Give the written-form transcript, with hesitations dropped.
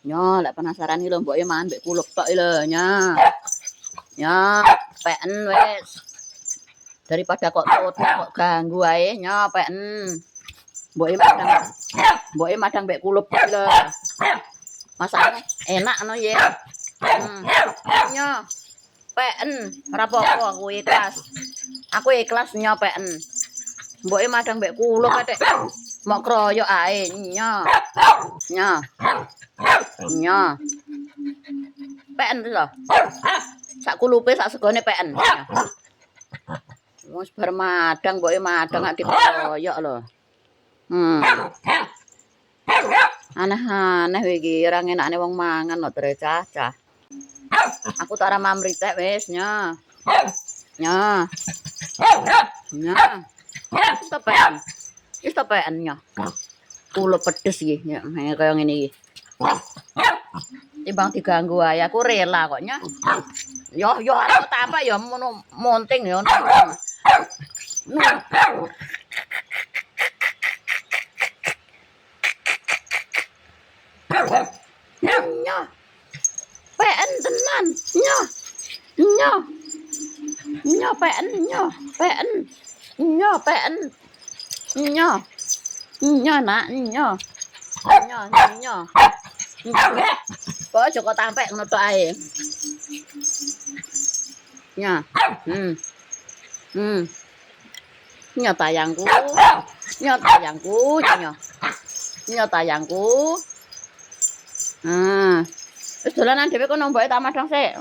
Nyo, lek penasaran iki lho mboke mangan mbek kulup tok lho, nya. Nya, peken wis. Daripada kok kok ganggu ae, nya peken. Mboke madang mbek kulup tok lho. Masakane enak no ya. Nya, peken, ora apa-apa aku ikhlas. Aku ikhlas nya peken. Mboke madang mbek kulup tek. Mok kroyok ae, nya. Nya. Nya. Peken lho. Sak kulupe sak segone peken. Wis bar madang mboke madang gak dikroyok lho. Aneh-aneh iki ora ngenakne wong mangan kok dere cacah. Aku tak ora mamritek wis nya. Nya. Nya. Wis tepen nya. Kulup pedes iki ya kaya ngene iki. Timbang diganggu ae aku rela kok nya. Yo aku tak apa ya monting ya. Nya. Peken tenan. Nya. Nya. Nya peken nya. Peken. Nya peken. Nya. Nya nak nya. Nya nya. Kok aja kok tampek ngono tok ae. Nya. Nya tayangku. Nya tayangku nya. Nya tayangku. Wis dolanan dhewe kono mbok tak madang sik.